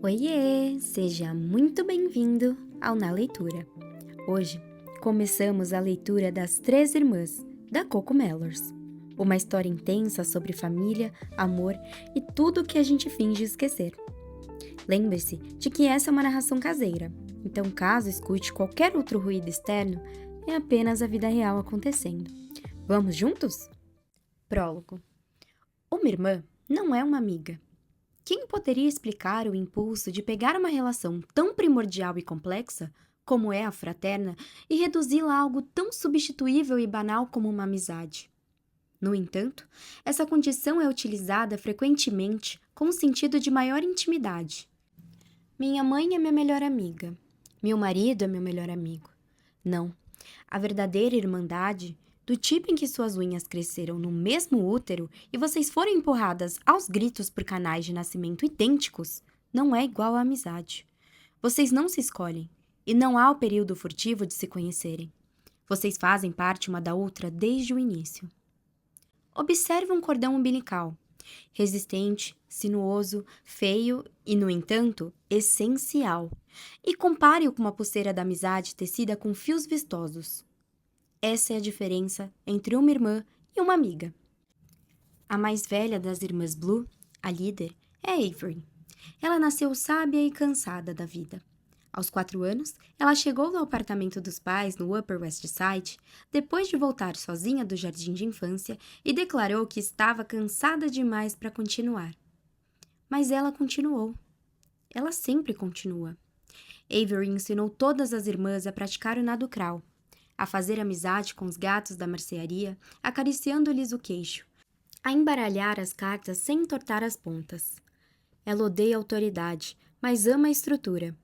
Oiê! Seja muito bem-vindo ao Na Leitura. Hoje, começamos a leitura das Três Irmãs, da Cocomelons. Uma história intensa sobre família, amor e tudo o que a gente finge esquecer. Lembre-se de que essa é uma narração caseira, então caso escute qualquer outro ruído externo, é apenas a vida real acontecendo. Vamos juntos? Prólogo. Uma irmã não é uma amiga. Quem poderia explicar o impulso de pegar uma relação tão primordial e complexa, como é a fraterna, e reduzi-la a algo tão substituível e banal como uma amizade? No entanto, essa condição é utilizada frequentemente com o sentido de maior intimidade. Minha mãe é minha melhor amiga. Meu marido é meu melhor amigo. Não. A verdadeira irmandade, do tipo em que suas unhas cresceram no mesmo útero e vocês foram empurradas aos gritos por canais de nascimento idênticos, não é igual à amizade. Vocês não se escolhem, e não há o período furtivo de se conhecerem. Vocês fazem parte uma da outra desde o início. Observe um cordão umbilical. Resistente, sinuoso, feio e, no entanto, essencial. E compare-o com uma pulseira da amizade tecida com fios vistosos. Essa é a diferença entre uma irmã e uma amiga. A mais velha das irmãs Blue, a líder, é Avery. Ela nasceu sábia e cansada da vida. Aos 4 anos, ela chegou no apartamento dos pais no Upper West Side, depois de voltar sozinha do jardim de infância, e declarou que estava cansada demais para continuar. Mas ela continuou. Ela sempre continua. Avery ensinou todas as irmãs a praticar o nado crawl, a fazer amizade com os gatos da mercearia, acariciando-lhes o queixo, a embaralhar as cartas sem entortar as pontas. Ela odeia a autoridade, mas ama a estrutura.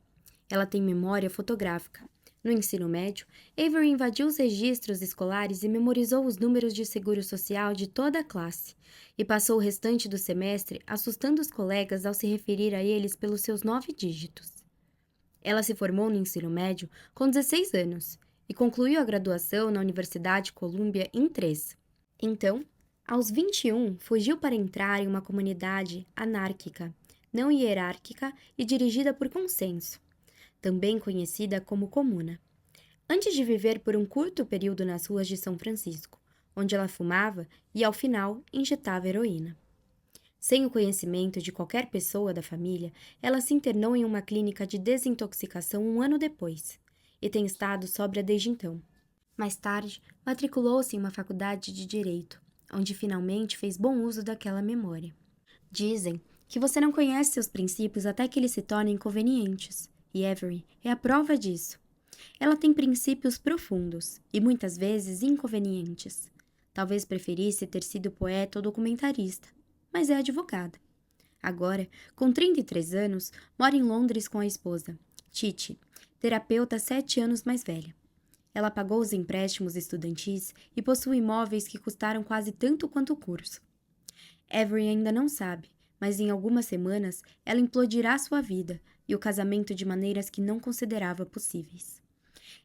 Ela tem memória fotográfica. No ensino médio, Avery invadiu os registros escolares e memorizou os números de seguro social de toda a classe, e passou o restante do semestre assustando os colegas ao se referir a eles pelos seus 9 dígitos. Ela se formou no ensino médio com 16 anos e concluiu a graduação na Universidade Columbia em 3. Então, aos 21, fugiu para entrar em uma comunidade anárquica, não hierárquica e dirigida por consenso, também conhecida como comuna. Antes de viver por um curto período nas ruas de São Francisco, onde ela fumava e, ao final, injetava heroína. Sem o conhecimento de qualquer pessoa da família, ela se internou em uma clínica de desintoxicação um ano depois, e tem estado sóbria desde então. Mais tarde, matriculou-se em uma faculdade de Direito, onde finalmente fez bom uso daquela memória. Dizem que você não conhece seus princípios até que eles se tornem convenientes, e Avery é a prova disso. Ela tem princípios profundos e muitas vezes inconvenientes. Talvez preferisse ter sido poeta ou documentarista, mas é advogada. Agora, com 33 anos, mora em Londres com a esposa, Titi, terapeuta 7 anos mais velha. Ela pagou os empréstimos estudantis e possui imóveis que custaram quase tanto quanto o curso. Avery ainda não sabe, mas em algumas semanas ela implodirá sua vida e o casamento de maneiras que não considerava possíveis.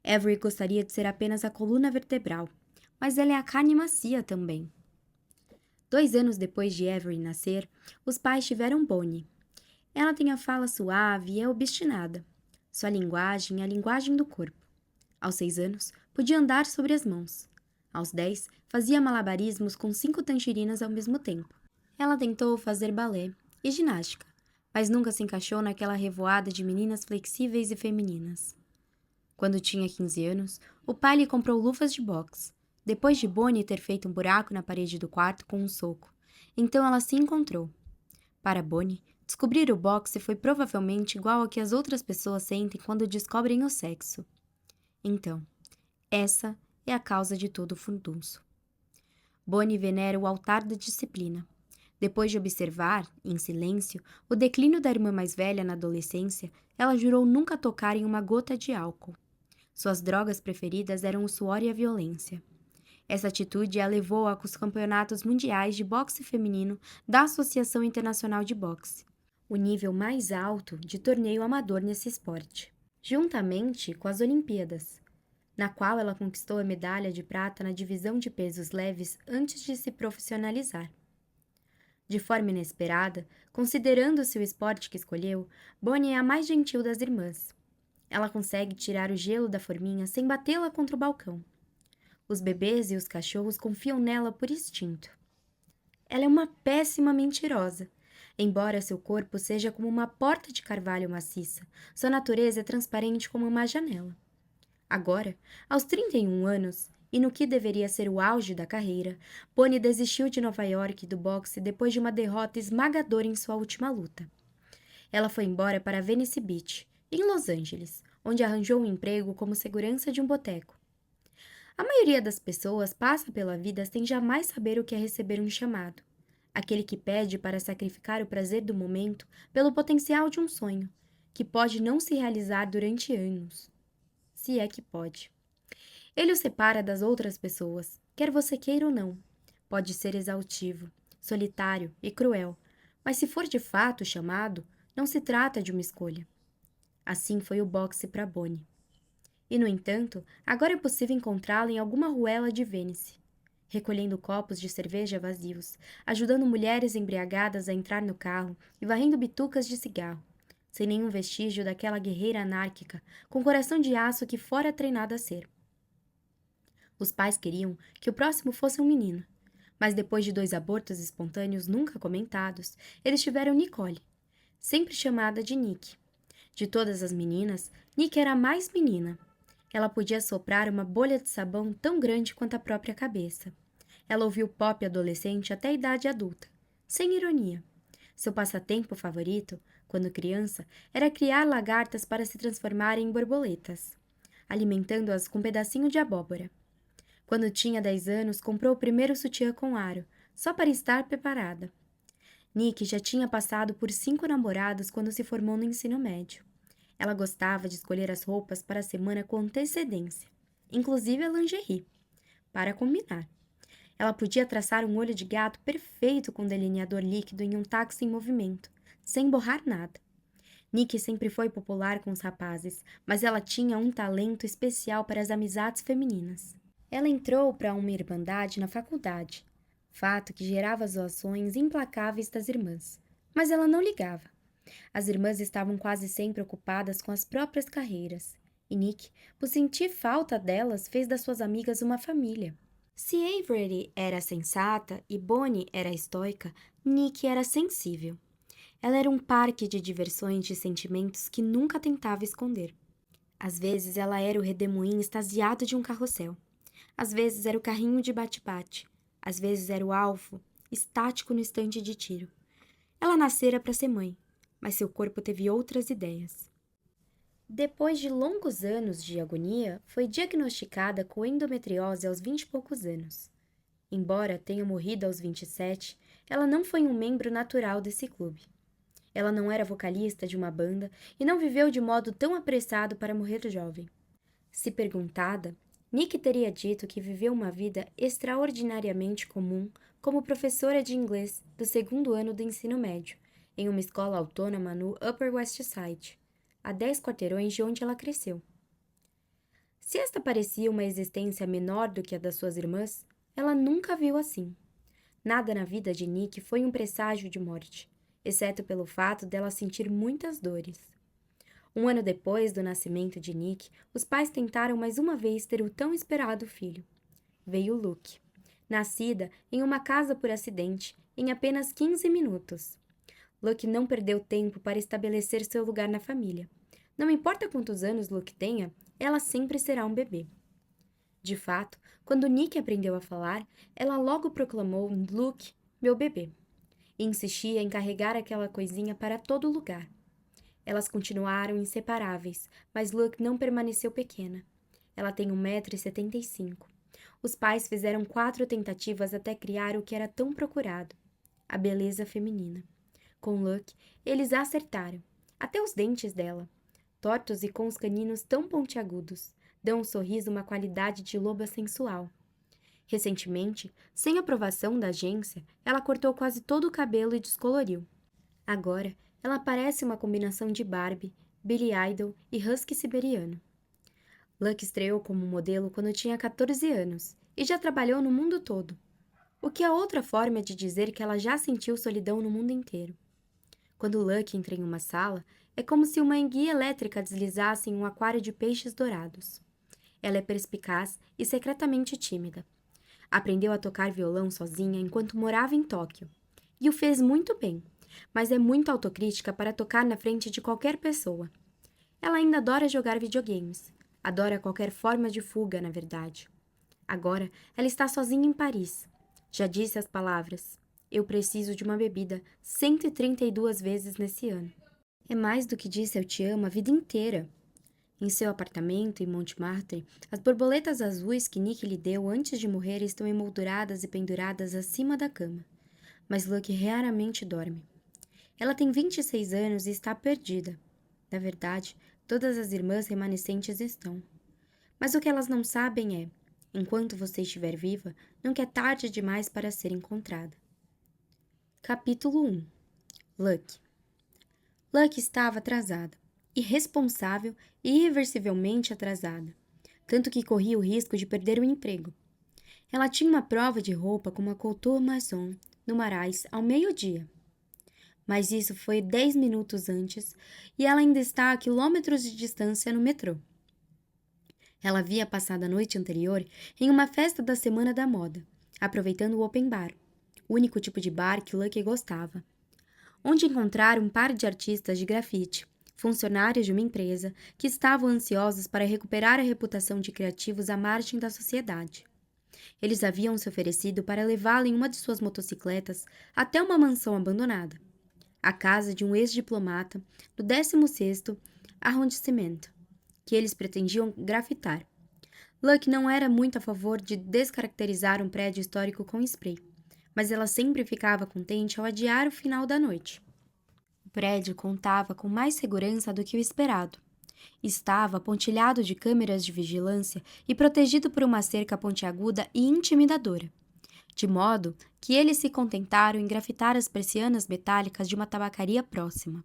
Avery gostaria de ser apenas a coluna vertebral, mas ela é a carne macia também. 2 anos depois de Avery nascer, os pais tiveram Bonnie. Ela tem a fala suave e é obstinada. Sua linguagem é a linguagem do corpo. Aos 6 anos, podia andar sobre as mãos. Aos 10, fazia malabarismos com 5 tangerinas ao mesmo tempo. Ela tentou fazer balé e ginástica, mas nunca se encaixou naquela revoada de meninas flexíveis e femininas. Quando tinha 15 anos, o pai lhe comprou luvas de boxe, depois de Bonnie ter feito um buraco na parede do quarto com um soco. Então ela se encontrou. Para Bonnie, descobrir o boxe foi provavelmente igual ao que as outras pessoas sentem quando descobrem o sexo. Então, essa é a causa de todo o furdunço. Bonnie venera o altar da disciplina. Depois de observar, em silêncio, o declínio da irmã mais velha na adolescência, ela jurou nunca tocar em uma gota de álcool. Suas drogas preferidas eram o suor e a violência. Essa atitude a levou aos campeonatos mundiais de boxe feminino da Associação Internacional de Boxe, o nível mais alto de torneio amador nesse esporte, juntamente com as Olimpíadas, na qual ela conquistou a medalha de prata na divisão de pesos leves antes de se profissionalizar. De forma inesperada, considerando-se o esporte que escolheu, Bonnie é a mais gentil das irmãs. Ela consegue tirar o gelo da forminha sem batê-la contra o balcão. Os bebês e os cachorros confiam nela por instinto. Ela é uma péssima mentirosa. Embora seu corpo seja como uma porta de carvalho maciça, sua natureza é transparente como uma janela. Agora, aos 31 anos, e no que deveria ser o auge da carreira, Bonnie desistiu de Nova York e do boxe depois de uma derrota esmagadora em sua última luta. Ela foi embora para Venice Beach, em Los Angeles, onde arranjou um emprego como segurança de um boteco. A maioria das pessoas passa pela vida sem jamais saber o que é receber um chamado. Aquele que pede para sacrificar o prazer do momento pelo potencial de um sonho, que pode não se realizar durante anos. Se é que pode. Ele o separa das outras pessoas, quer você queira ou não. Pode ser exaustivo, solitário e cruel, mas se for de fato chamado, não se trata de uma escolha. Assim foi o boxe para Bonnie. E, no entanto, agora é possível encontrá-la em alguma ruela de Vênice, recolhendo copos de cerveja vazios, ajudando mulheres embriagadas a entrar no carro e varrendo bitucas de cigarro, sem nenhum vestígio daquela guerreira anárquica, com coração de aço que fora treinada a ser. Os pais queriam que o próximo fosse um menino, mas depois de 2 abortos espontâneos nunca comentados, eles tiveram Nicole, sempre chamada de Nick. De todas as meninas, Nick era a mais menina. Ela podia soprar uma bolha de sabão tão grande quanto a própria cabeça. Ela ouviu pop adolescente até a idade adulta, sem ironia. Seu passatempo favorito, quando criança, era criar lagartas para se transformarem em borboletas, alimentando-as com um pedacinho de abóbora. Quando tinha 10 anos, comprou o primeiro sutiã com aro, só para estar preparada. Nick já tinha passado por 5 namorados quando se formou no ensino médio. Ela gostava de escolher as roupas para a semana com antecedência, inclusive a lingerie, para combinar. Ela podia traçar um olho de gato perfeito com delineador líquido em um táxi em movimento, sem borrar nada. Nick sempre foi popular com os rapazes, mas ela tinha um talento especial para as amizades femininas. Ela entrou para uma irmandade na faculdade, fato que gerava zoações implacáveis das irmãs, mas ela não ligava. As irmãs estavam quase sempre ocupadas com as próprias carreiras, e Nick, por sentir falta delas, fez das suas amigas uma família. Se Avery era sensata e Bonnie era estoica, Nick era sensível. Ela era um parque de diversões de sentimentos que nunca tentava esconder. Às vezes ela era o redemoinho extasiado de um carrossel. Às vezes era o carrinho de bate-bate. Às vezes era o alvo, estático no estande de tiro. Ela nascera para ser mãe, mas seu corpo teve outras ideias. Depois de longos anos de agonia, foi diagnosticada com endometriose aos 20 e poucos anos. Embora tenha morrido aos 27, ela não foi um membro natural desse clube. Ela não era vocalista de uma banda e não viveu de modo tão apressado para morrer jovem. Se perguntada, Nick teria dito que viveu uma vida extraordinariamente comum como professora de inglês do 2º ano do ensino médio, em uma escola autônoma no Upper West Side, a 10 quarteirões de onde ela cresceu. Se esta parecia uma existência menor do que a das suas irmãs, ela nunca viu assim. Nada na vida de Nick foi um presságio de morte, exceto pelo fato dela sentir muitas dores. Um ano depois do nascimento de Nick, os pais tentaram mais uma vez ter o tão esperado filho. Veio Luke, nascida em uma casa por acidente, em apenas 15 minutos. Luke não perdeu tempo para estabelecer seu lugar na família. Não importa quantos anos Luke tenha, ela sempre será um bebê. De fato, quando Nick aprendeu a falar, ela logo proclamou Luke, meu bebê, e insistia em carregar aquela coisinha para todo lugar. Elas continuaram inseparáveis, mas Luke não permaneceu pequena. Ela tem 1,75 m. Os pais fizeram 4 tentativas até criar o que era tão procurado, a beleza feminina. Com Luke, eles acertaram, até os dentes dela, tortos e com os caninos tão pontiagudos, dão um sorriso uma qualidade de loba sensual. Recentemente, sem aprovação da agência, ela cortou quase todo o cabelo e descoloriu. Agora, ela parece uma combinação de Barbie, Billy Idol e husky siberiano. Luke estreou como modelo quando tinha 14 anos e já trabalhou no mundo todo. o que é outra forma de dizer que ela já sentiu solidão no mundo inteiro. Quando Lucky entra em uma sala, é como se uma enguia elétrica deslizasse em um aquário de peixes dourados. Ela é perspicaz e secretamente tímida. Aprendeu a tocar violão sozinha enquanto morava em Tóquio. E o fez muito bem, mas é muito autocrítica para tocar na frente de qualquer pessoa. Ela ainda adora jogar videogames. Adora qualquer forma de fuga, na verdade. Agora, ela está sozinha em Paris. Já disse as palavras: "Eu preciso de uma bebida" 132 vezes nesse ano. É mais do que disse "eu te amo" a vida inteira. Em seu apartamento em Montmartre, as borboletas azuis que Nick lhe deu antes de morrer estão emolduradas e penduradas acima da cama. Mas Lucky raramente dorme. Ela tem 26 anos e está perdida. Na verdade, todas as irmãs remanescentes estão. Mas o que elas não sabem é: enquanto você estiver viva, nunca é tarde demais para ser encontrada. Capítulo 1. Lucky. Lucky estava atrasada. Irresponsável e irreversivelmente atrasada. Tanto que corria o risco de perder o emprego. Ela tinha uma prova de roupa com uma couture maison, no Marais, ao meio-dia. Mas isso foi 10 minutos antes e ela ainda está a quilômetros de distância no metrô. Ela havia passado a noite anterior em uma festa da Semana da Moda, aproveitando o open bar, o único tipo de bar que Lucky gostava, onde encontraram um par de artistas de grafite, funcionários de uma empresa, que estavam ansiosos para recuperar a reputação de criativos à margem da sociedade. Eles haviam se oferecido para levá-la em uma de suas motocicletas até uma mansão abandonada, a casa de um ex-diplomata do 16º arrondissemento, que eles pretendiam grafitar. Lucky não era muito a favor de descaracterizar um prédio histórico com spray, mas ela sempre ficava contente ao adiar o final da noite. O prédio contava com mais segurança do que o esperado. Estava pontilhado de câmeras de vigilância e protegido por uma cerca pontiaguda e intimidadora, de modo que eles se contentaram em grafitar as persianas metálicas de uma tabacaria próxima.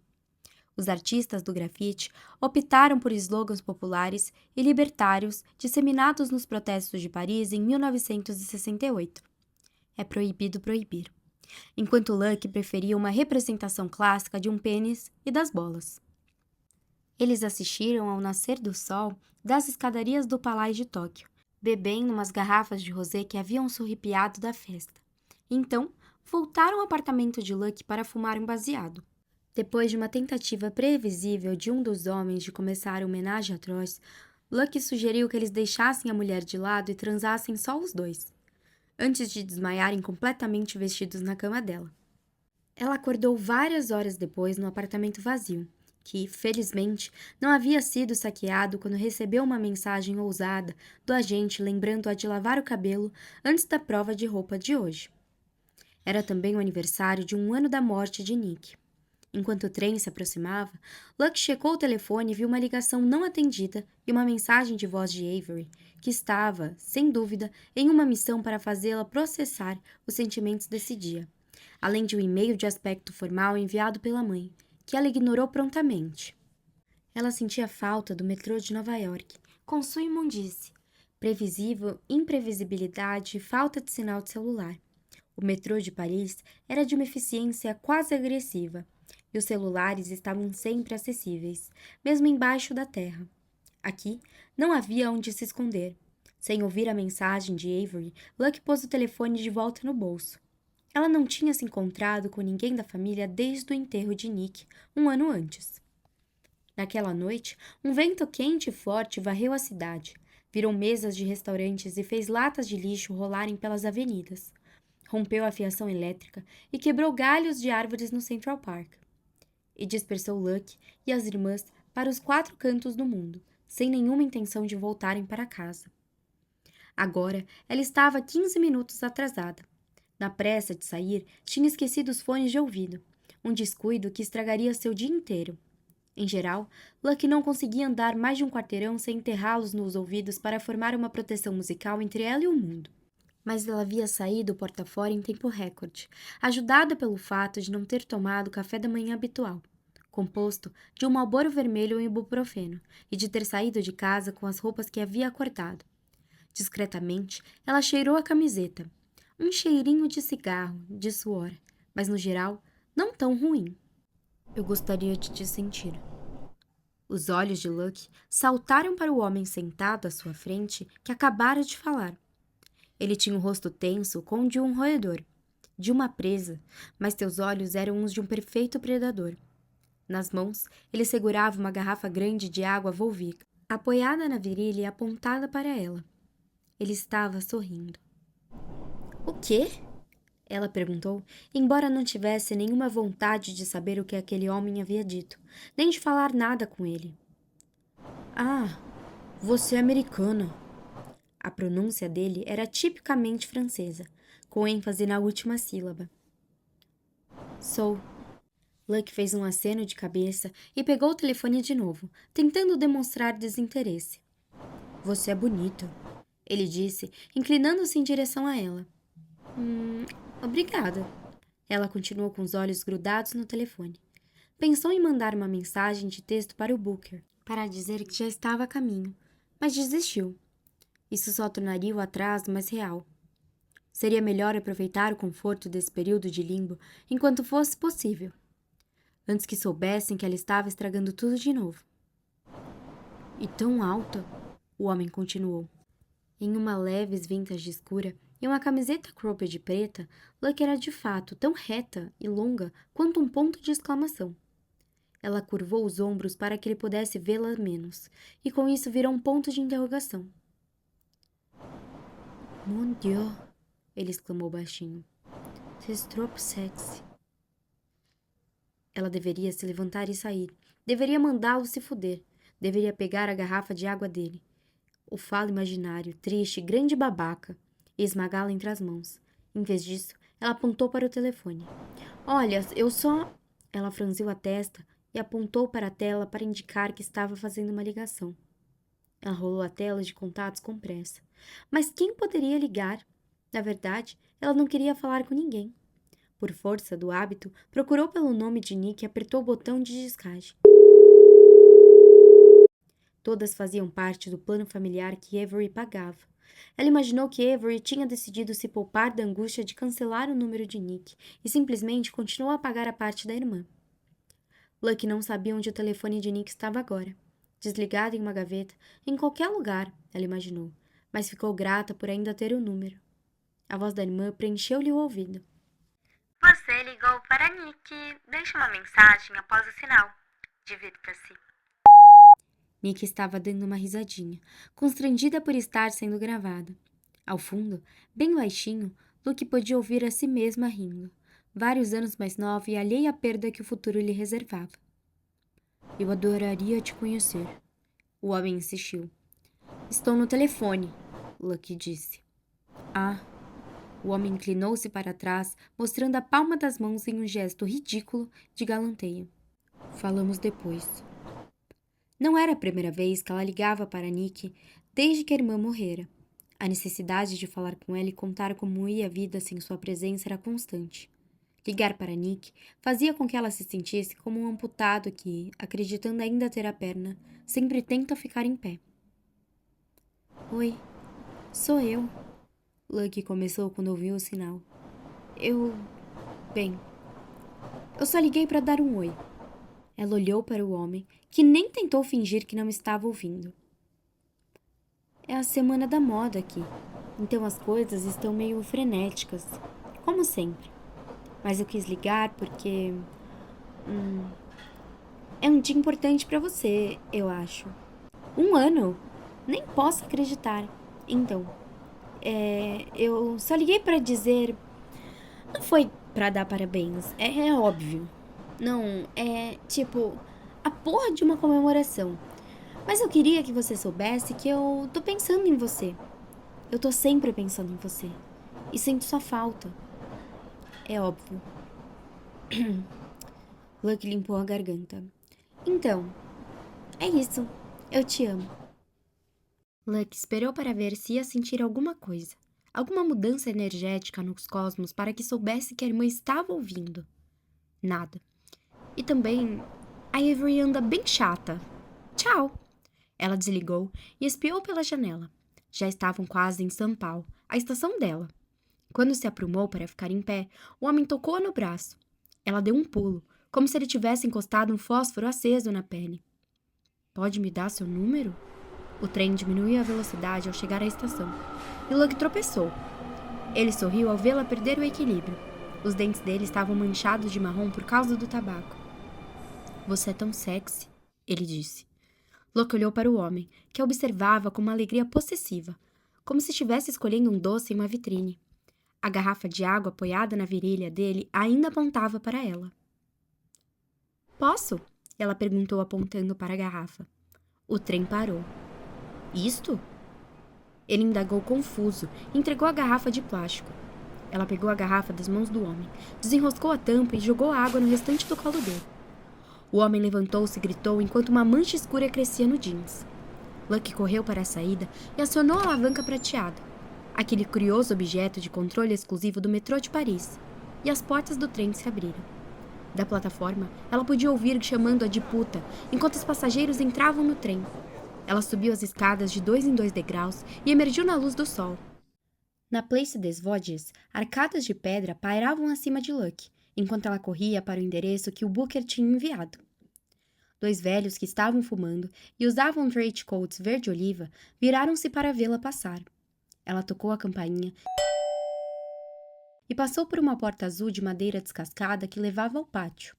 Os artistas do grafite optaram por slogans populares e libertários disseminados nos protestos de Paris em 1968. É proibido proibir. Enquanto Lucky preferia uma representação clássica de um pênis e das bolas. Eles assistiram ao nascer do sol das escadarias do Palácio de Tóquio, bebendo umas garrafas de rosé que haviam surripiado da festa. Então, voltaram ao apartamento de Lucky para fumar um baseado. Depois de uma tentativa previsível de um dos homens de começar uma homenagem atroz, Lucky sugeriu que eles deixassem a mulher de lado e transassem só os dois, antes de desmaiarem completamente vestidos na cama dela. Ela acordou várias horas depois no apartamento vazio, que, felizmente, não havia sido saqueado quando recebeu uma mensagem ousada do agente lembrando-a de lavar o cabelo antes da prova de roupa de hoje. Era também o aniversário de 1 ano da morte de Nick. Enquanto o trem se aproximava, Luck checou o telefone e viu uma ligação não atendida e uma mensagem de voz de Avery, que estava, sem dúvida, em uma missão para fazê-la processar os sentimentos desse dia, além de um e-mail de aspecto formal enviado pela mãe, que ela ignorou prontamente. Ela sentia falta do metrô de Nova York, com sua imundice, previsível imprevisibilidade e falta de sinal de celular. O metrô de Paris era de uma eficiência quase agressiva, e os celulares estavam sempre acessíveis, mesmo embaixo da terra. Aqui, não havia onde se esconder. Sem ouvir a mensagem de Avery, Luck pôs o telefone de volta no bolso. Ela não tinha se encontrado com ninguém da família desde o enterro de Nick, 1 ano antes. Naquela noite, um vento quente e forte varreu a cidade, virou mesas de restaurantes e fez latas de lixo rolarem pelas avenidas. Rompeu a fiação elétrica e quebrou galhos de árvores no Central Park. E dispersou Luck e as irmãs para os 4 cantos do mundo, sem nenhuma intenção de voltarem para casa. Agora, ela estava 15 minutos atrasada. Na pressa de sair, tinha esquecido os fones de ouvido, um descuido que estragaria seu dia inteiro. Em geral, Luck não conseguia andar mais de um quarteirão sem enterrá-los nos ouvidos para formar uma proteção musical entre ela e o mundo. Mas ela havia saído porta fora em tempo recorde, ajudada pelo fato de não ter tomado o café da manhã habitual, composto de um Marlboro vermelho e ibuprofeno, e de ter saído de casa com as roupas que havia acordado. Discretamente, ela cheirou a camiseta, um cheirinho de cigarro, de suor, mas no geral, não tão ruim. Eu gostaria de te sentir. Os olhos de Luke saltaram para o homem sentado à sua frente que acabara de falar. Ele tinha um rosto tenso como o de um roedor, de uma presa, mas teus olhos eram os de um perfeito predador. Nas mãos, ele segurava uma garrafa grande de água Volvic, apoiada na virilha e apontada para ela. Ele estava sorrindo. O quê? Ela perguntou, embora não tivesse nenhuma vontade de saber o que aquele homem havia dito, nem de falar nada com ele. Ah, você é americana. A pronúncia dele era tipicamente francesa, com ênfase na última sílaba. Sou. Luke fez um aceno de cabeça e pegou o telefone de novo, tentando demonstrar desinteresse. Você é bonita, ele disse, inclinando-se em direção a ela. Obrigada. Ela continuou com os olhos grudados no telefone. Pensou em mandar uma mensagem de texto para o Booker, para dizer que já estava a caminho, mas desistiu. Isso só tornaria o atraso mais real. Seria melhor aproveitar o conforto desse período de limbo enquanto fosse possível, antes que soubessem que ela estava estragando tudo de novo. E tão alta, o homem continuou. Em uma leve vintage escura e uma camiseta cropped preta, Luke era de fato tão reta e longa quanto um ponto de exclamação. Ela curvou os ombros para que ele pudesse vê-la menos, e com isso virou um ponto de interrogação. Mon Dieu, ele exclamou baixinho. C'est trop sexy. Ela deveria se levantar e sair. Deveria mandá-lo se fuder. Deveria pegar a garrafa de água dele. O falo imaginário, triste, grande babaca, e esmagá-la entre as mãos. Em vez disso, ela apontou para o telefone. Olha, eu só... Ela franziu a testa e apontou para a tela para indicar que estava fazendo uma ligação. Ela rolou a tela de contatos com pressa. Mas quem poderia ligar? Na verdade, ela não queria falar com ninguém. Por força do hábito, procurou pelo nome de Nick e apertou o botão de descarte. Todas faziam parte do plano familiar que Avery pagava. Ela imaginou que Avery tinha decidido se poupar da angústia de cancelar o número de Nick e simplesmente continuou a pagar a parte da irmã. Luke não sabia onde o telefone de Nick estava agora. Desligado em uma gaveta, em qualquer lugar, ela imaginou, mas ficou grata por ainda ter o número. A voz da irmã preencheu-lhe o ouvido. Você ligou para Nick. Deixe uma mensagem após o sinal. Divirta-se. Nick estava dando uma risadinha, constrangida por estar sendo gravada. Ao fundo, bem baixinho, Luke podia ouvir a si mesma rindo, vários anos mais nova e alheia à perda que o futuro lhe reservava. Eu adoraria te conhecer. O homem insistiu. Estou no telefone, Luke disse. Ah. O homem inclinou-se para trás, mostrando a palma das mãos em um gesto ridículo de galanteio. Falamos depois. Não era a primeira vez que ela ligava para Nick desde que a irmã morrera. A necessidade de falar com ela e contar como ia a vida sem sua presença era constante. Ligar para Nick fazia com que ela se sentisse como um amputado que, acreditando ainda ter a perna, sempre tenta ficar em pé. Oi, sou eu. Luke começou quando ouviu o sinal. Bem, eu só liguei para dar um oi. Ela olhou para o homem, que nem tentou fingir que não estava ouvindo. É a semana da moda aqui, então as coisas estão meio frenéticas, como sempre. Mas eu quis ligar porque... é um dia importante para você, eu acho. 1 ano? Nem posso acreditar. Então... eu só liguei pra dizer... Não foi pra dar parabéns, é óbvio. Não, tipo, a porra de uma comemoração. Mas eu queria que você soubesse que eu tô pensando em você. Eu tô sempre pensando em você. E sinto sua falta. É óbvio. Luke limpou a garganta. Então, é isso. Eu te amo. Luke esperou para ver se ia sentir alguma coisa, alguma mudança energética nos cosmos para que soubesse que a irmã estava ouvindo. Nada. E também, a Avery anda bem chata. Tchau! Ela desligou e espiou pela janela. Já estavam quase em São Paulo, a estação dela. Quando se aprumou para ficar em pé, o homem tocou-a no braço. Ela deu um pulo, como se ele tivesse encostado um fósforo aceso na pele. Pode me dar seu número? O trem diminuiu a velocidade ao chegar à estação, e Luck tropeçou. Ele sorriu ao vê-la perder o equilíbrio. Os dentes dele estavam manchados de marrom por causa do tabaco. Você é tão sexy, ele disse. Luck olhou para o homem, que a observava com uma alegria possessiva, como se estivesse escolhendo um doce em uma vitrine. A garrafa de água apoiada na virilha dele ainda apontava para ela. Posso? Ela perguntou apontando para a garrafa. O trem parou. Isto? Ele indagou confuso e entregou a garrafa de plástico. Ela pegou a garrafa das mãos do homem, desenroscou a tampa e jogou a água no restante do colo dele. O homem levantou-se e gritou enquanto uma mancha escura crescia no jeans. Luck correu para a saída e acionou a alavanca prateada, aquele curioso objeto de controle exclusivo do metrô de Paris, e as portas do trem se abriram. Da plataforma, ela podia ouvir chamando-a de puta enquanto os passageiros entravam no trem. Ela subiu as escadas de 2 em 2 degraus e emergiu na luz do sol. Na Place des Vosges, arcadas de pedra pairavam acima de Luck, enquanto ela corria para o endereço que o Booker tinha enviado. 2 velhos que estavam fumando e usavam trenchcoats verde-oliva viraram-se para vê-la passar. Ela tocou a campainha e passou por uma porta azul de madeira descascada que levava ao pátio.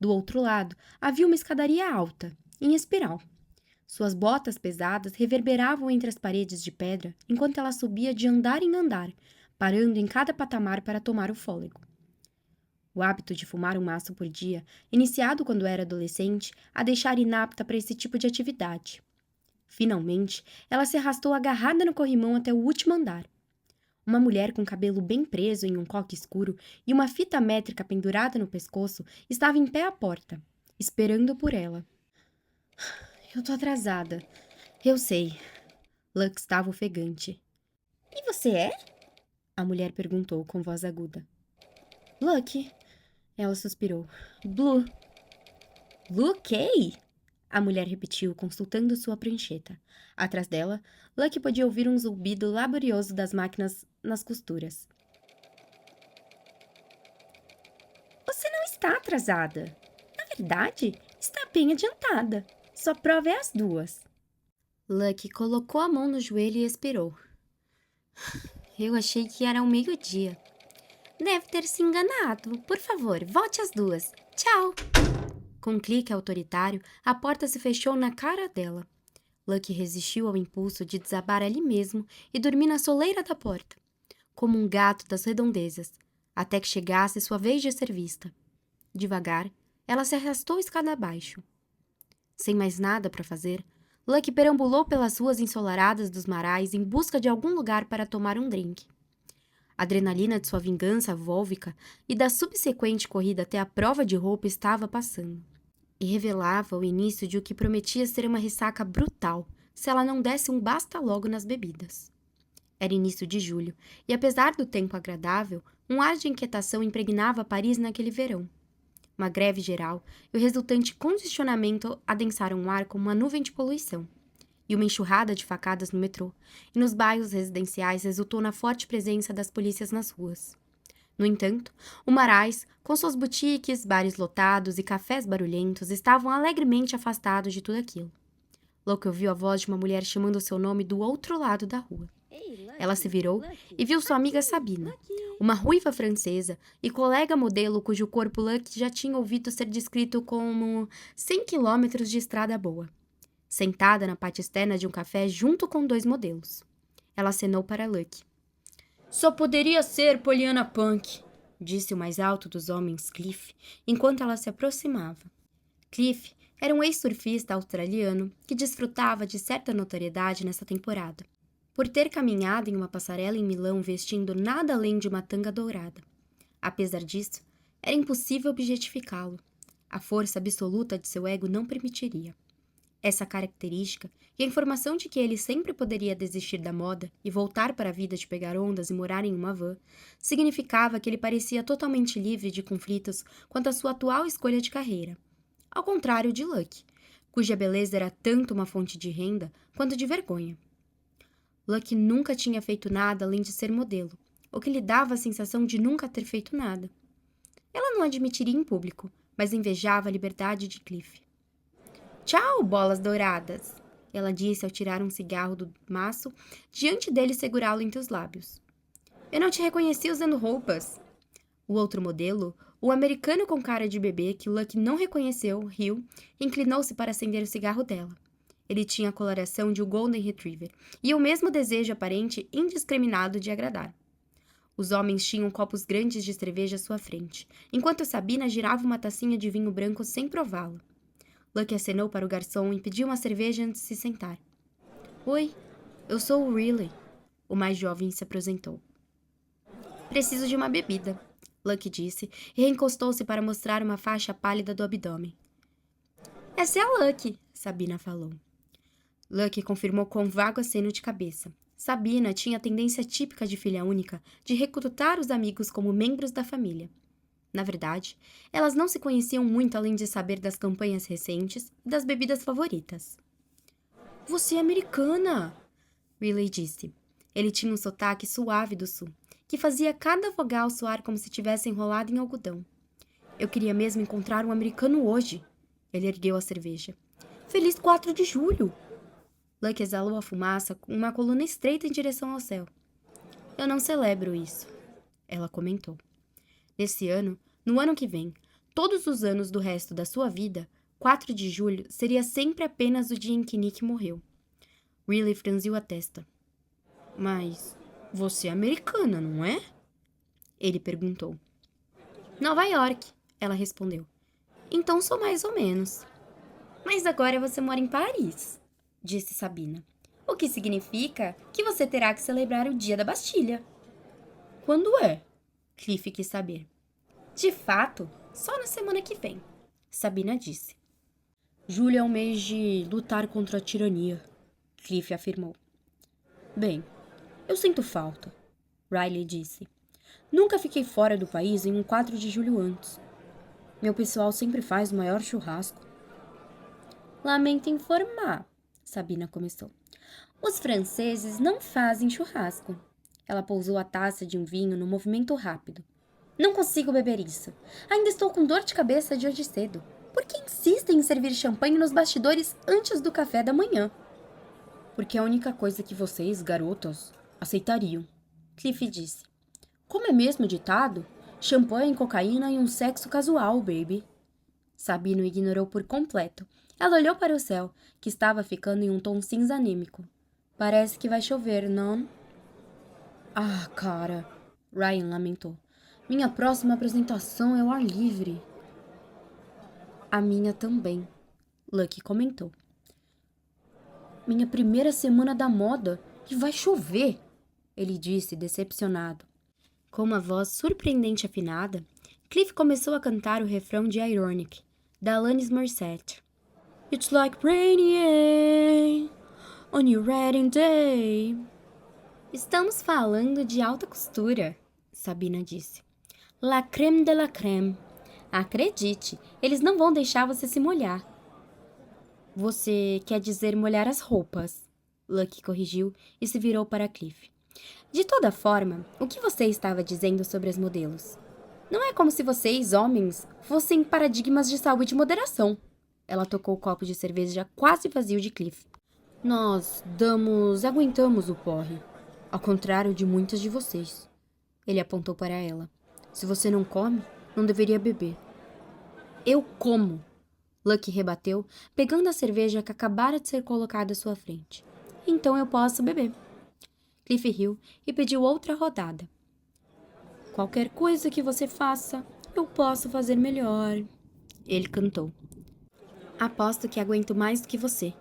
Do outro lado, havia uma escadaria alta, em espiral. Suas botas pesadas reverberavam entre as paredes de pedra enquanto ela subia de andar em andar, parando em cada patamar para tomar o fôlego. O hábito de fumar um maço por dia, iniciado quando era adolescente, a deixara inapta para esse tipo de atividade. Finalmente, ela se arrastou agarrada no corrimão até o último andar. Uma mulher com cabelo bem preso em um coque escuro e uma fita métrica pendurada no pescoço estava em pé à porta, esperando por ela. Eu tô atrasada. Eu sei. Luck estava ofegante. E você é? A mulher perguntou com voz aguda. Luck. Ela suspirou. Blue. Blue Kay? A mulher repetiu, consultando sua prancheta. Atrás dela, Luck podia ouvir um zumbido laborioso das máquinas nas costuras. Você não está atrasada. Na verdade, está bem adiantada. Sua prova é as 2. Luck colocou a mão no joelho e expirou. Eu achei que era ao meio-dia. Deve ter se enganado. Por favor, volte às 2. Tchau. Com um clique autoritário, a porta se fechou na cara dela. Luck resistiu ao impulso de desabar ali mesmo e dormir na soleira da porta, como um gato das redondezas, até que chegasse sua vez de ser vista. Devagar, ela se arrastou escada abaixo. Sem mais nada para fazer, Luck perambulou pelas ruas ensolaradas dos Marais em busca de algum lugar para tomar um drink. A adrenalina de sua vingança vólvica e da subsequente corrida até a prova de roupa estava passando, e revelava o início de o que prometia ser uma ressaca brutal se ela não desse um basta logo nas bebidas. Era início de julho, e apesar do tempo agradável, um ar de inquietação impregnava Paris naquele verão. Uma greve geral e o resultante congestionamento adensaram o ar como uma nuvem de poluição. E uma enxurrada de facadas no metrô, e nos bairros residenciais resultou na forte presença das polícias nas ruas. No entanto, o Marais, com suas boutiques, bares lotados e cafés barulhentos, estavam alegremente afastados de tudo aquilo. Luck ouviu a voz de uma mulher chamando seu nome do outro lado da rua. Ela se virou e viu sua amiga Sabina, uma ruiva francesa e colega modelo cujo corpo Luck já tinha ouvido ser descrito como 100 quilômetros de estrada boa. Sentada na parte externa de um café junto com 2 modelos. Ela acenou para Luck. Só poderia ser Pollyanna Punk, disse o mais alto dos homens, Cliff, enquanto ela se aproximava. Cliff era um ex-surfista australiano que desfrutava de certa notoriedade nessa temporada, por ter caminhado em uma passarela em Milão vestindo nada além de uma tanga dourada. Apesar disso, era impossível objetificá-lo. A força absoluta de seu ego não permitiria. Essa característica e a informação de que ele sempre poderia desistir da moda e voltar para a vida de pegar ondas e morar em uma van, significava que ele parecia totalmente livre de conflitos quanto à sua atual escolha de carreira. Ao contrário de Luck, cuja beleza era tanto uma fonte de renda quanto de vergonha. Luck nunca tinha feito nada além de ser modelo, o que lhe dava a sensação de nunca ter feito nada. Ela não admitiria em público, mas invejava a liberdade de Cliff. Tchau, bolas douradas, ela disse ao tirar um cigarro do maço diante dele e segurá-lo entre os lábios. Eu não te reconheci usando roupas. O outro modelo, o americano com cara de bebê que Lucky não reconheceu, riu e inclinou-se para acender o cigarro dela. Ele tinha a coloração de um Golden Retriever e o mesmo desejo aparente indiscriminado de agradar. Os homens tinham copos grandes de cerveja à sua frente, enquanto Sabina girava uma tacinha de vinho branco sem prová-lo. Lucky acenou para o garçom e pediu uma cerveja antes de se sentar. Oi, eu sou o Riley. O mais jovem se apresentou. Preciso de uma bebida, Lucky disse e reencostou-se para mostrar uma faixa pálida do abdômen. Essa é a Lucky, Sabina falou. Lucky confirmou com um vago aceno de cabeça. Sabina tinha a tendência típica de filha única de recrutar os amigos como membros da família. Na verdade, elas não se conheciam muito além de saber das campanhas recentes e das bebidas favoritas. Você é americana, Riley disse. Ele tinha um sotaque suave do sul, que fazia cada vogal soar como se tivesse enrolado em algodão. Eu queria mesmo encontrar um americano hoje. Ele ergueu a cerveja. Feliz 4 de julho! Lucky exalou a fumaça com uma coluna estreita em direção ao céu. Eu não celebro isso, ela comentou. Nesse ano, no ano que vem, todos os anos do resto da sua vida, 4 de julho seria sempre apenas o dia em que Nick morreu. Riley franziu a testa. Mas você é americana, não é? Ele perguntou. Nova York, ela respondeu. Então sou mais ou menos. Mas agora você mora em Paris, disse Sabina. O que significa que você terá que celebrar o dia da Bastilha. Quando é? Cliff quis saber. De fato, só na semana que vem, Sabina disse. Julho é um mês de lutar contra a tirania, Cliff afirmou. Bem, eu sinto falta, Riley disse. Nunca fiquei fora do país em um 4 de julho antes. Meu pessoal sempre faz o maior churrasco. Lamento informar, Sabina começou. Os franceses não fazem churrasco. Ela pousou a taça de um vinho num movimento rápido. Não consigo beber isso. Ainda estou com dor de cabeça de hoje cedo. Por que insistem em servir champanhe nos bastidores antes do café da manhã? Porque é a única coisa que vocês, garotas, aceitariam, Cliff disse. Como é mesmo ditado? Champanhe, cocaína e um sexo casual, baby. Sabino ignorou por completo. Ela olhou para o céu, que estava ficando em um tom cinza anêmico. Parece que vai chover, não? Ah, cara, Ryan lamentou. Minha próxima apresentação é ao ar livre. A minha também, Lucky comentou. Minha primeira semana da moda e vai chover, ele disse, decepcionado. Com uma voz surpreendente afinada, Cliff começou a cantar o refrão de Ironic, da Alanis Morissette. It's like rainy on your wedding day. Estamos falando de alta costura, Sabina disse. La crème de la crème. Acredite, eles não vão deixar você se molhar. Você quer dizer molhar as roupas, Lucky corrigiu e se virou para Cliff. De toda forma, o que você estava dizendo sobre as modelos? Não é como se vocês, homens, fossem paradigmas de saúde e moderação. Ela tocou o copo de cerveja quase vazio de Cliff. Nós aguentamos o porre, ao contrário de muitas de vocês. Ele apontou para ela. Se você não come, não deveria beber. Eu como, Lucky rebateu, pegando a cerveja que acabara de ser colocada à sua frente. Então eu posso beber. Cliff riu e pediu outra rodada. Qualquer coisa que você faça, eu posso fazer melhor. Ele cantou. Aposto que aguento mais do que você,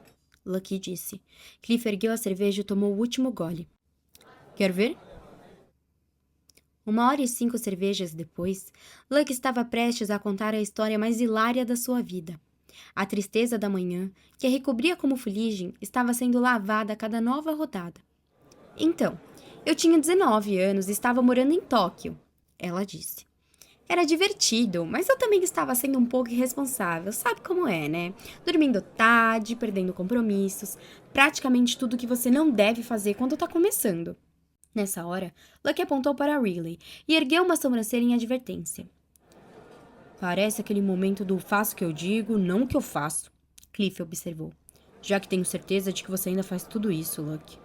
Lucky disse. Cliff ergueu a cerveja e tomou o último gole. Quer ver? 1h05 cervejas depois, Lucky estava prestes a contar a história mais hilária da sua vida. A tristeza da manhã, que a recobria como fuligem, estava sendo lavada a cada nova rodada. Então, eu tinha 19 anos e estava morando em Tóquio, ela disse. Era divertido, mas eu também estava sendo um pouco irresponsável, sabe como é, né? Dormindo tarde, perdendo compromissos, praticamente tudo que você não deve fazer quando tá começando. Nessa hora, Lucky apontou para Riley e ergueu uma sobrancelha em advertência. Parece aquele momento do faço o que eu digo, não o que eu faço, Cliff observou. Já que tenho certeza de que você ainda faz tudo isso, Lucky.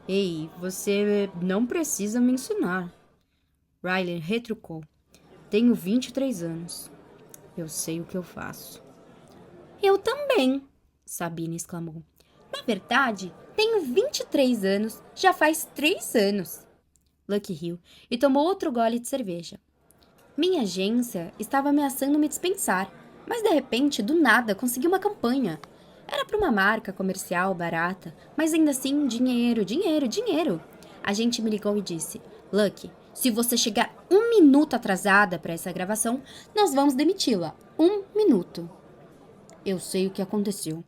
Ei, você não precisa me ensinar. Riley retrucou. Tenho 23 anos. Eu sei o que eu faço. Eu também, Sabina exclamou. Na verdade, tenho 23 anos, já faz 3 anos. Lucky riu e tomou outro gole de cerveja. Minha agência estava ameaçando me dispensar, mas de repente, do nada, consegui uma campanha. Era para uma marca comercial barata, mas ainda assim, dinheiro, dinheiro, dinheiro. A gente me ligou e disse, Lucky, se você chegar 1 minuto atrasada para essa gravação, nós vamos demiti-la. 1 minuto. Eu sei o que aconteceu,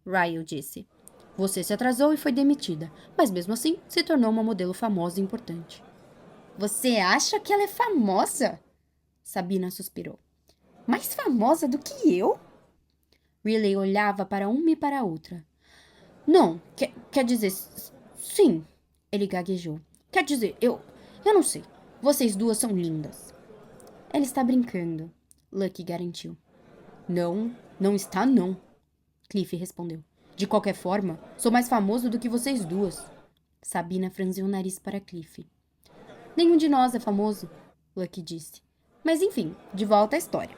Ryle disse. Você se atrasou e foi demitida, mas mesmo assim se tornou uma modelo famosa e importante. Você acha que ela é famosa? Sabina suspirou. Mais famosa do que eu? Riley olhava para uma e para a outra. Não, quer dizer, sim, ele gaguejou. Quer dizer, eu não sei. Vocês duas são lindas. Ela está brincando, Lucky garantiu. Não está não, Cliff respondeu. De qualquer forma, sou mais famoso do que vocês duas. Sabina franziu o nariz para Cliff. Nenhum de nós é famoso, Lucky disse. Mas enfim, de volta à história.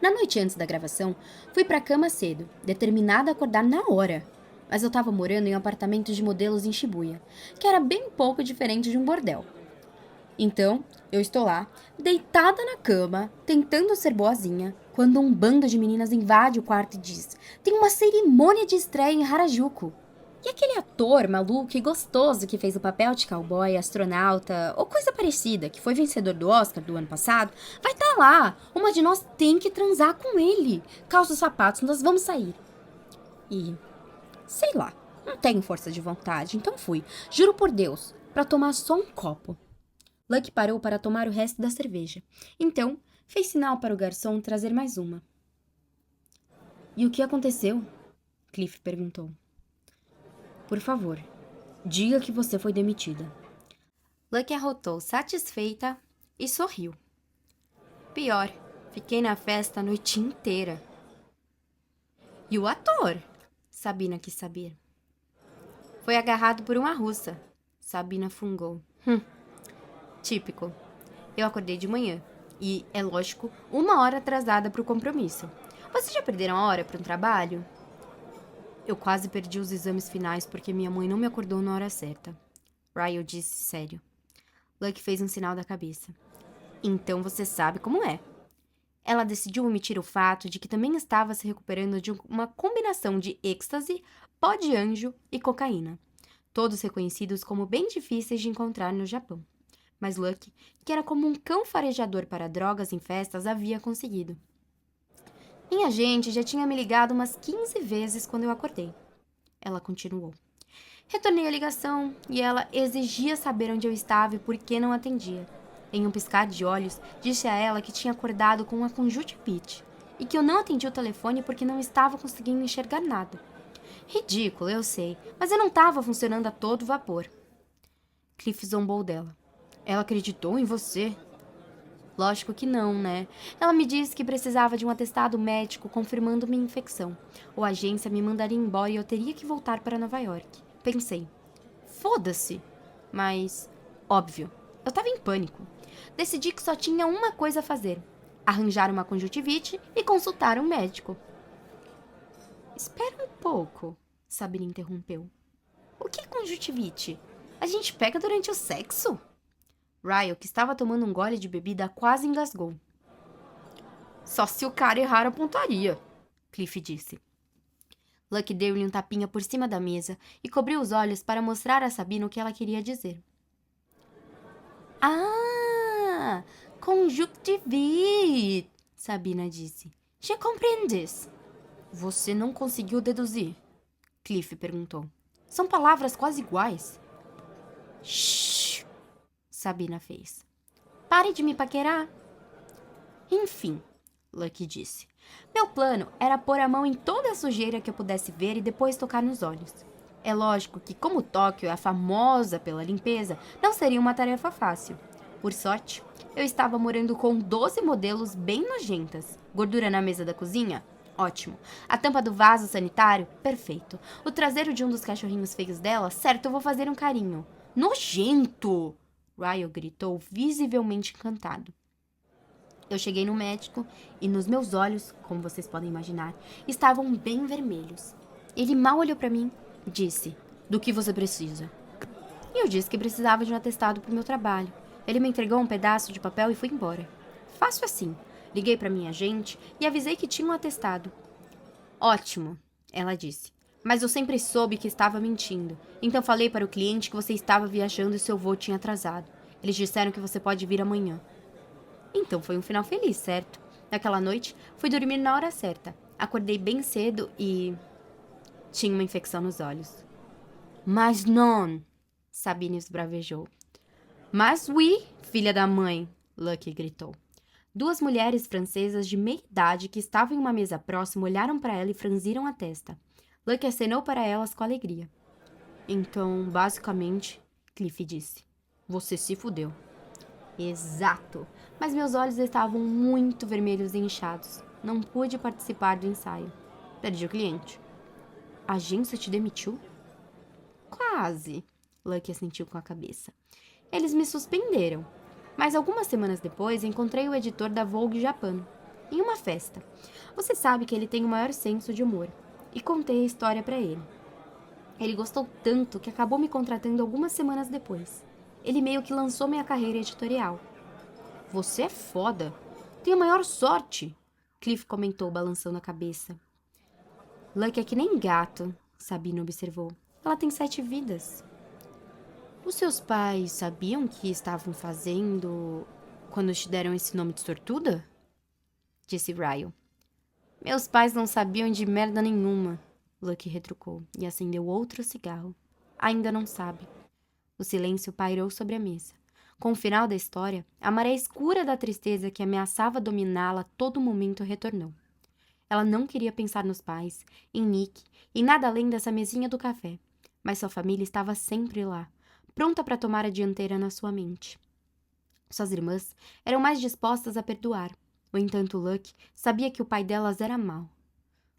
Na noite antes da gravação, fui pra cama cedo, determinada a acordar na hora. Mas eu tava morando em um apartamento de modelos em Shibuya, que era bem pouco diferente de um bordel. Então, eu estou lá, deitada na cama, tentando ser boazinha, quando um bando de meninas invade o quarto e diz: tem uma cerimônia de estreia em Harajuku. E aquele ator maluco e gostoso que fez o papel de cowboy, astronauta ou coisa parecida, que foi vencedor do Oscar do ano passado, vai estar lá. Uma de nós tem que transar com ele. Calça os sapatos, nós vamos sair. E, sei lá, não tenho força de vontade, então fui, juro por Deus, para tomar só um copo. Lucky parou para tomar o resto da cerveja. Então, fez sinal para o garçom trazer mais uma. E o que aconteceu? Cliff perguntou. Por favor, diga que você foi demitida. Lucky arrotou satisfeita e sorriu. Pior, fiquei na festa a noite inteira. E o ator? Sabina quis saber. Foi agarrado por uma russa. Sabina fungou. Típico. Eu acordei de manhã e, é lógico, 1 hora atrasada para o compromisso. Vocês já perderam a hora para um trabalho? Eu quase perdi os exames finais porque minha mãe não me acordou na hora certa. Ryle disse sério. Lucky fez um sinal da cabeça. Então você sabe como é. Ela decidiu omitir o fato de que também estava se recuperando de uma combinação de êxtase, pó de anjo e cocaína. Todos reconhecidos como bem difíceis de encontrar no Japão. Mas Lucky, que era como um cão farejador para drogas em festas, havia conseguido. Minha gente já tinha me ligado umas 15 vezes quando eu acordei. Ela continuou. Retornei a ligação e ela exigia saber onde eu estava e por que não atendia. Em um piscar de olhos, disse a ela que tinha acordado com uma conjuntivite e que eu não atendi o telefone porque não estava conseguindo enxergar nada. Ridículo, eu sei, mas eu não estava funcionando a todo vapor. Cliff zombou dela. Ela acreditou em você? Lógico que não, né? Ela me disse que precisava de um atestado médico confirmando minha infecção. Ou a agência me mandaria embora e eu teria que voltar para Nova York. Pensei, foda-se. Mas, óbvio, eu tava em pânico. Decidi que só tinha uma coisa a fazer. Arranjar uma conjuntivite e consultar um médico. Espera um pouco, Sabina interrompeu. O que é conjuntivite? A gente pega durante o sexo? Ryle, que estava tomando um gole de bebida, quase engasgou. Só se o cara errar a pontaria, Cliff disse. Lucky deu-lhe um tapinha por cima da mesa e cobriu os olhos para mostrar a Sabina o que ela queria dizer. Ah, conjuntivite, Sabina disse. Je compreendes. Você não conseguiu deduzir? Cliff perguntou. São palavras quase iguais. Shhh! Sabina fez. Pare de me paquerar. Enfim, Lucky disse. Meu plano era pôr a mão em toda a sujeira que eu pudesse ver e depois tocar nos olhos. É lógico que, como Tóquio é famosa pela limpeza, não seria uma tarefa fácil. Por sorte, eu estava morando com 12 modelos bem nojentas. Gordura na mesa da cozinha? Ótimo. A tampa do vaso sanitário? Perfeito. O traseiro de um dos cachorrinhos feios dela? Certo, eu vou fazer um carinho. Nojento! Ryle gritou, visivelmente encantado. Eu cheguei no médico e nos meus olhos, como vocês podem imaginar, estavam bem vermelhos. Ele mal olhou para mim, disse: "Do que você precisa?" E eu disse que precisava de um atestado para o meu trabalho. Ele me entregou um pedaço de papel e foi embora. Fácil assim. Liguei para minha agente e avisei que tinha um atestado. Ótimo, ela disse. Mas eu sempre soube que estava mentindo. Então falei para o cliente que você estava viajando e seu voo tinha atrasado. Eles disseram que você pode vir amanhã. Então foi um final feliz, certo? Naquela noite, fui dormir na hora certa. Acordei bem cedo e tinha uma infecção nos olhos. Mas não, Sabine esbravejou. Mas oui, filha da mãe, Lucky gritou. Duas mulheres francesas de meia idade que estavam em uma mesa próxima olharam para ela e franziram a testa. Lucky acenou para elas com alegria. Então, basicamente, Cliff disse, você se fudeu. Exato, mas meus olhos estavam muito vermelhos e inchados. Não pude participar do ensaio. Perdi o cliente. A agência te demitiu? Quase, Lucky assentiu com a cabeça. Eles me suspenderam. Mas algumas semanas depois, encontrei o editor da Vogue Japan, em uma festa. Você sabe que ele tem o maior senso de humor. E contei a história para ele. Ele gostou tanto que acabou me contratando algumas semanas depois. Ele meio que lançou minha carreira editorial. Você é foda. Tem a maior sorte, Cliff comentou, balançando a cabeça. Lucky é que nem gato, Sabine observou. Ela tem 7 vidas. Os seus pais sabiam que estavam fazendo quando te deram esse nome de sortuda? Disse Ryle. Meus pais não sabiam de merda nenhuma, Lucky retrucou e acendeu outro cigarro. Ainda não sabe. O silêncio pairou sobre a mesa. Com o final da história, a maré escura da tristeza que ameaçava dominá-la a todo momento retornou. Ela não queria pensar nos pais, em Nick, em nada além dessa mesinha do café, mas sua família estava sempre lá, pronta para tomar a dianteira na sua mente. Suas irmãs eram mais dispostas a perdoar. No entanto, Luck sabia que o pai delas era mau.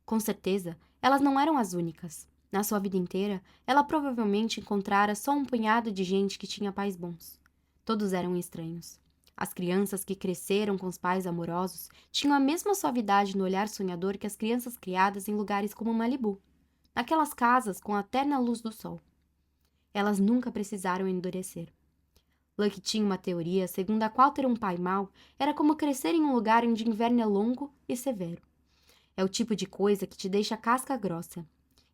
Com certeza, elas não eram as únicas. Na sua vida inteira, ela provavelmente encontrara só um punhado de gente que tinha pais bons. Todos eram estranhos. As crianças que cresceram com os pais amorosos tinham a mesma suavidade no olhar sonhador que as crianças criadas em lugares como Malibu, naquelas casas com a terna luz do sol. Elas nunca precisaram endurecer. Lucky tinha uma teoria segundo a qual ter um pai mau era como crescer em um lugar onde o inverno é longo e severo. É o tipo de coisa que te deixa casca grossa.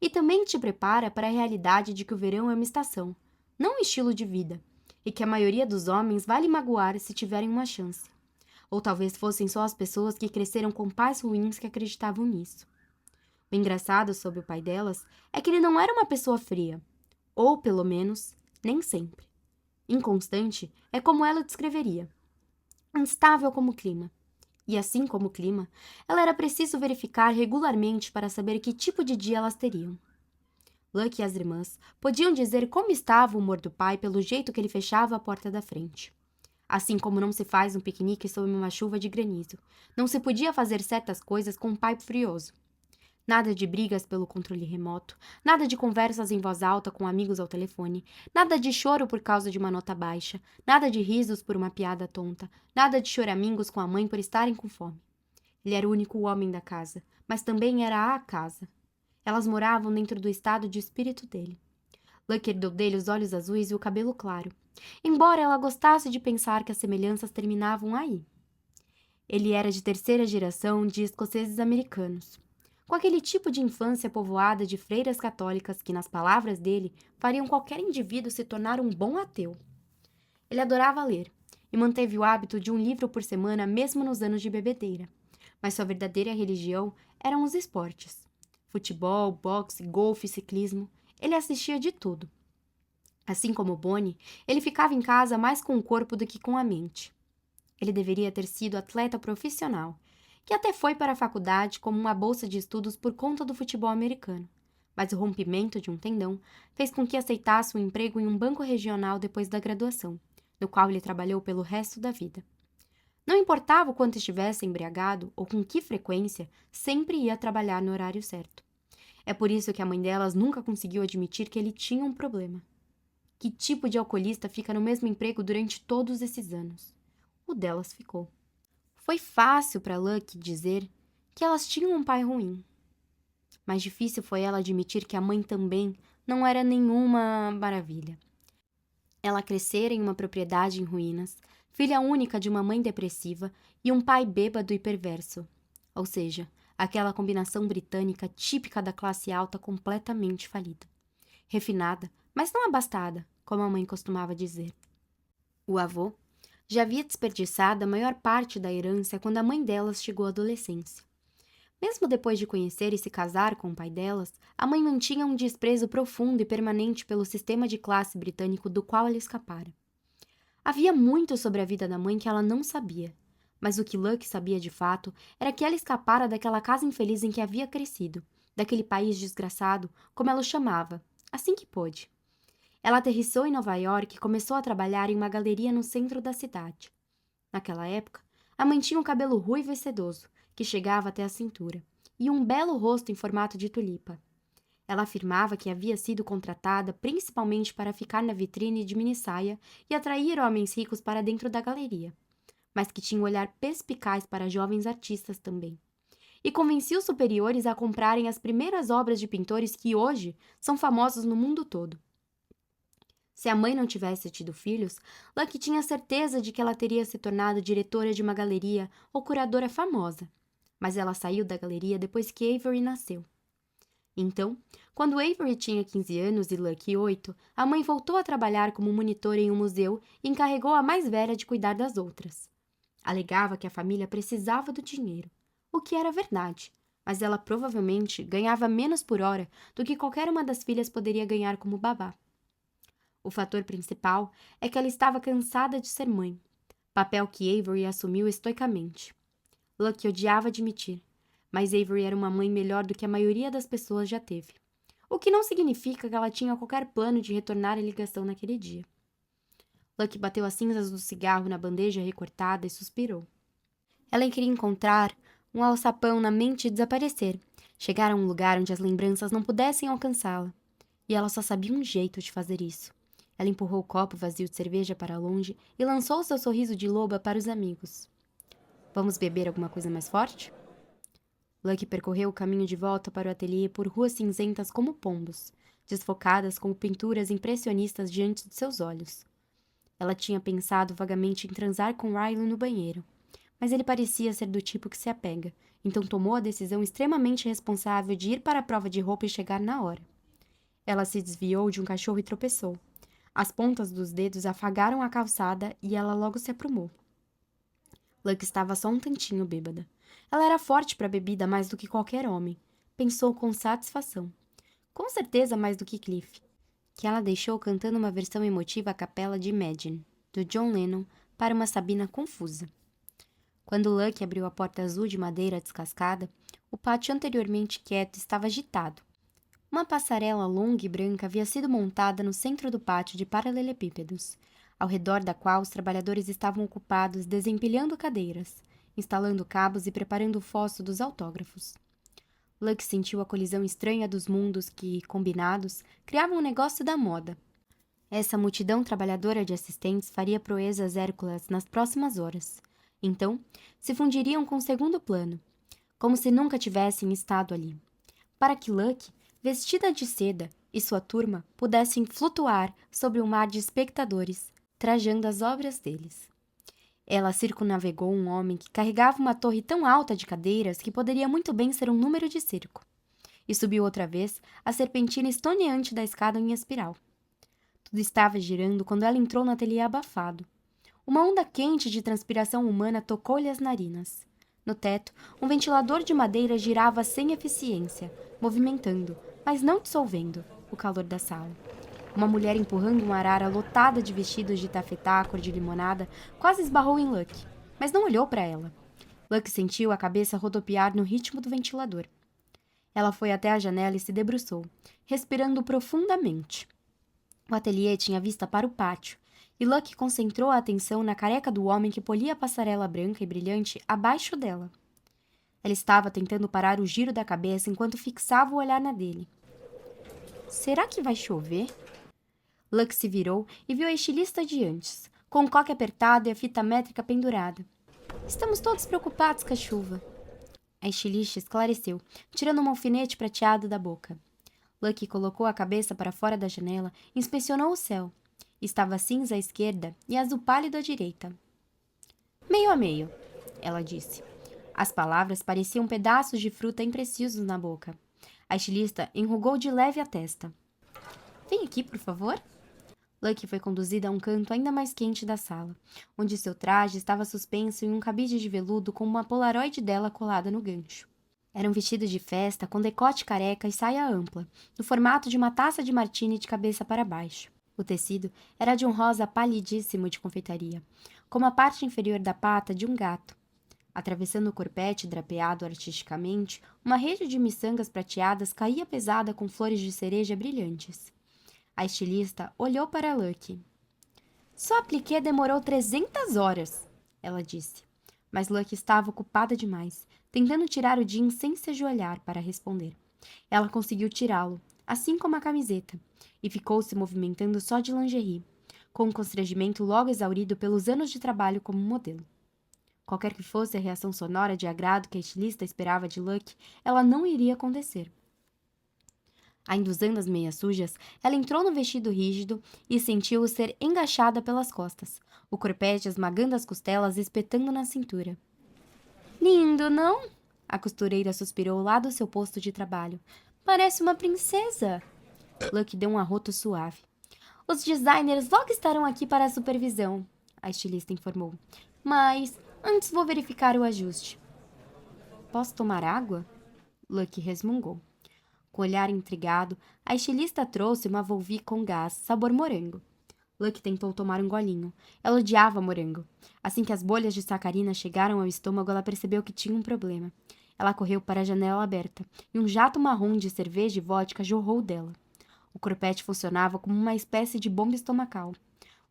E também te prepara para a realidade de que o verão é uma estação, não um estilo de vida, e que a maioria dos homens vai lhe magoar se tiverem uma chance. Ou talvez fossem só as pessoas que cresceram com pais ruins que acreditavam nisso. O engraçado sobre o pai delas é que ele não era uma pessoa fria. Ou, pelo menos, nem sempre. Inconstante é como ela descreveria. Instável como o clima. E assim como o clima, ela era preciso verificar regularmente para saber que tipo de dia elas teriam. Lucky e as irmãs podiam dizer como estava o humor do pai pelo jeito que ele fechava a porta da frente. Assim como não se faz um piquenique sob uma chuva de granizo, não se podia fazer certas coisas com um pai furioso. Nada de brigas pelo controle remoto, nada de conversas em voz alta com amigos ao telefone, nada de choro por causa de uma nota baixa, nada de risos por uma piada tonta, nada de choramingos com a mãe por estarem com fome. Ele era o único homem da casa, mas também era a casa. Elas moravam dentro do estado de espírito dele. Lucky herdou dele os olhos azuis e o cabelo claro, embora ela gostasse de pensar que as semelhanças terminavam aí. Ele era de terceira geração de escoceses americanos, com aquele tipo de infância povoada de freiras católicas que, nas palavras dele, fariam qualquer indivíduo se tornar um bom ateu. Ele adorava ler e manteve o hábito de um livro por semana mesmo nos anos de bebedeira, mas sua verdadeira religião eram os esportes. Futebol, boxe, golfe, ciclismo, ele assistia de tudo. Assim como Bonnie, ele ficava em casa mais com o corpo do que com a mente. Ele deveria ter sido atleta profissional, que até foi para a faculdade como uma bolsa de estudos por conta do futebol americano. mas o rompimento de um tendão fez com que aceitasse um emprego em um banco regional depois da graduação, no qual ele trabalhou pelo resto da vida. Não importava o quanto estivesse embriagado ou com que frequência, sempre ia trabalhar no horário certo. É por isso que a mãe delas nunca conseguiu admitir que ele tinha um problema. Que tipo de alcoolista fica no mesmo emprego durante todos esses anos? O delas ficou. Foi fácil para Lucky dizer que elas tinham um pai ruim. Mais difícil foi ela admitir que a mãe também não era nenhuma maravilha. Ela crescera em uma propriedade em ruínas, filha única de uma mãe depressiva e um pai bêbado e perverso. Ou seja, aquela combinação britânica típica da classe alta completamente falida. Refinada, mas não abastada, como a mãe costumava dizer. O avô já havia desperdiçado a maior parte da herança quando a mãe delas chegou à adolescência. Mesmo depois de conhecer e se casar com o pai delas, a mãe mantinha um desprezo profundo e permanente pelo sistema de classe britânico do qual ela escapara. Havia muito sobre a vida da mãe que ela não sabia, mas o que Lucky sabia de fato era que ela escapara daquela casa infeliz em que havia crescido, daquele país desgraçado, como ela o chamava, assim que pôde. Ela aterrissou em Nova York e começou a trabalhar em uma galeria no centro da cidade. Naquela época, a mãe tinha um cabelo ruivo e sedoso, que chegava até a cintura, e um belo rosto em formato de tulipa. Ela afirmava que havia sido contratada principalmente para ficar na vitrine de minissaia e atrair homens ricos para dentro da galeria, mas que tinha um olhar perspicaz para jovens artistas também. E convencia os superiores a comprarem as primeiras obras de pintores que hoje são famosos no mundo todo. Se a mãe não tivesse tido filhos, Lucky tinha certeza de que ela teria se tornado diretora de uma galeria ou curadora famosa. Mas ela saiu da galeria depois que Avery nasceu. Então, quando Avery tinha 15 anos e Lucky 8, a mãe voltou a trabalhar como monitora em um museu e encarregou a mais velha de cuidar das outras. Alegava que a família precisava do dinheiro, o que era verdade, mas ela provavelmente ganhava menos por hora do que qualquer uma das filhas poderia ganhar como babá. O fator principal é que ela estava cansada de ser mãe, papel que Avery assumiu estoicamente. Lucky odiava admitir, mas Avery era uma mãe melhor do que a maioria das pessoas já teve, o que não significa que ela tinha qualquer plano de retornar à ligação naquele dia. Lucky bateu as cinzas do cigarro na bandeja recortada e suspirou. Ela queria encontrar um alçapão na mente e desaparecer, chegar a um lugar onde as lembranças não pudessem alcançá-la. E ela só sabia um jeito de fazer isso. Ela empurrou o copo vazio de cerveja para longe e lançou seu sorriso de loba para os amigos. Vamos beber alguma coisa mais forte? Lucky percorreu o caminho de volta para o ateliê por ruas cinzentas como pombos, desfocadas como pinturas impressionistas diante de seus olhos. Ela tinha pensado vagamente em transar com Riley no banheiro, mas ele parecia ser do tipo que se apega, então tomou a decisão extremamente responsável de ir para a prova de roupa e chegar na hora. Ela se desviou de um cachorro e tropeçou. As pontas dos dedos afagaram a calçada e ela logo se aprumou. Lucky estava só um tantinho bêbada. Ela era forte para a bebida mais do que qualquer homem. Pensou com satisfação. Com certeza mais do que Cliff, que ela deixou cantando uma versão emotiva à capela de Imagine, do John Lennon, para uma Sabina confusa. Quando Lucky abriu a porta azul de madeira descascada, o pátio anteriormente quieto estava agitado. Uma passarela longa e branca havia sido montada no centro do pátio de paralelepípedos, ao redor da qual os trabalhadores estavam ocupados desempilhando cadeiras, instalando cabos e preparando o fósforo dos autógrafos. Lucky sentiu a colisão estranha dos mundos que, combinados, criavam um negócio da moda. Essa multidão trabalhadora de assistentes faria proezas hércules nas próximas horas. Então, se fundiriam com o segundo plano, como se nunca tivessem estado ali. Para que Lucky, vestida de seda, e sua turma pudessem flutuar sobre um mar de espectadores, trajando as obras deles. Ela circunnavegou um homem que carregava uma torre tão alta de cadeiras que poderia muito bem ser um número de circo, e subiu outra vez a serpentina estonteante da escada em espiral. Tudo estava girando quando ela entrou no ateliê abafado. Uma onda quente de transpiração humana tocou-lhe as narinas. No teto, um ventilador de madeira girava sem eficiência, movimentando, mas não dissolvendo, o calor da sala. Uma mulher empurrando uma arara lotada de vestidos de tafetá cor de limonada quase esbarrou em Lucky, mas não olhou para ela. Lucky sentiu a cabeça rodopiar no ritmo do ventilador. Ela foi até a janela e se debruçou, respirando profundamente. O ateliê tinha vista para o pátio, e Lucky concentrou a atenção na careca do homem que polia a passarela branca e brilhante abaixo dela. Ela estava tentando parar o giro da cabeça enquanto fixava o olhar na dele. Será que vai chover? Lucky se virou e viu a estilista de antes, com o coque apertado e a fita métrica pendurada. Estamos todos preocupados com a chuva. A estilista esclareceu, tirando um alfinete prateado da boca. Lucky colocou a cabeça para fora da janela e inspecionou o céu. Estava cinza à esquerda e azul pálido à direita. Meio a meio, ela disse. As palavras pareciam pedaços de fruta imprecisos na boca. A estilista enrugou de leve a testa. Vem aqui, por favor. Lucky foi conduzida a um canto ainda mais quente da sala, onde seu traje estava suspenso em um cabide de veludo com uma polaroid dela colada no gancho. Era um vestido de festa com decote careca e saia ampla, no formato de uma taça de martini de cabeça para baixo. O tecido era de um rosa palidíssimo de confeitaria, como a parte inferior da pata de um gato. Atravessando o corpete drapeado artisticamente, uma rede de miçangas prateadas caía pesada com flores de cereja brilhantes. A estilista olhou para Lucky. Só apliqué demorou 300 horas, ela disse. Mas Lucky estava ocupada demais, tentando tirar o jeans sem se ajoelhar para responder. Ela conseguiu tirá-lo, assim como a camiseta, e ficou se movimentando só de lingerie, com um constrangimento logo exaurido pelos anos de trabalho como modelo. Qualquer que fosse a reação sonora de agrado que a estilista esperava de Lucky, ela não iria acontecer. Ainda usando as meias sujas, ela entrou no vestido rígido e sentiu-o ser engaixada pelas costas, o corpete esmagando as costelas e espetando na cintura. Lindo, não? A costureira suspirou lá do seu posto de trabalho. Parece uma princesa. Lucky deu um arroto suave. Os designers logo estarão aqui para a supervisão, a estilista informou. Mas antes vou verificar o ajuste. Posso tomar água? Lucky resmungou. Com o olhar intrigado, a estilista trouxe uma Volvi com gás, sabor morango. Lucky tentou tomar um golinho. Ela odiava morango. Assim que as bolhas de sacarina chegaram ao estômago, ela percebeu que tinha um problema. Ela correu para a janela aberta, e um jato marrom de cerveja e vodka jorrou dela. O corpete funcionava como uma espécie de bomba estomacal.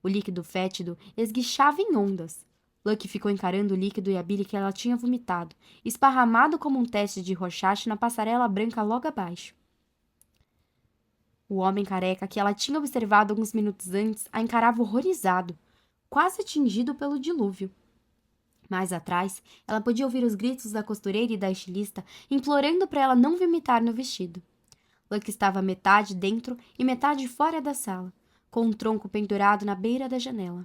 O líquido fétido esguichava em ondas. Lucky ficou encarando o líquido e a bile que ela tinha vomitado, esparramado como um teste de Rorschach na passarela branca logo abaixo. O homem careca que ela tinha observado alguns minutos antes a encarava horrorizado, quase atingido pelo dilúvio. Mais atrás, ela podia ouvir os gritos da costureira e da estilista implorando para ela não vomitar no vestido. Lucky estava metade dentro e metade fora da sala, com um tronco pendurado na beira da janela.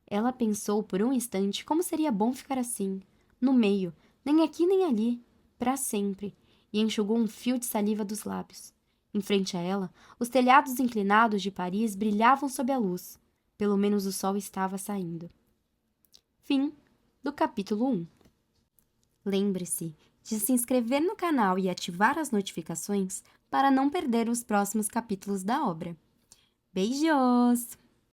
Ela pensou por um instante como seria bom ficar assim, no meio, nem aqui nem ali, para sempre, e enxugou um fio de saliva dos lábios. Em frente a ela, os telhados inclinados de Paris brilhavam sob a luz. Pelo menos o sol estava saindo. Fim do capítulo 1. Lembre-se de se inscrever no canal e ativar as notificações para não perder os próximos capítulos da obra. Beijos!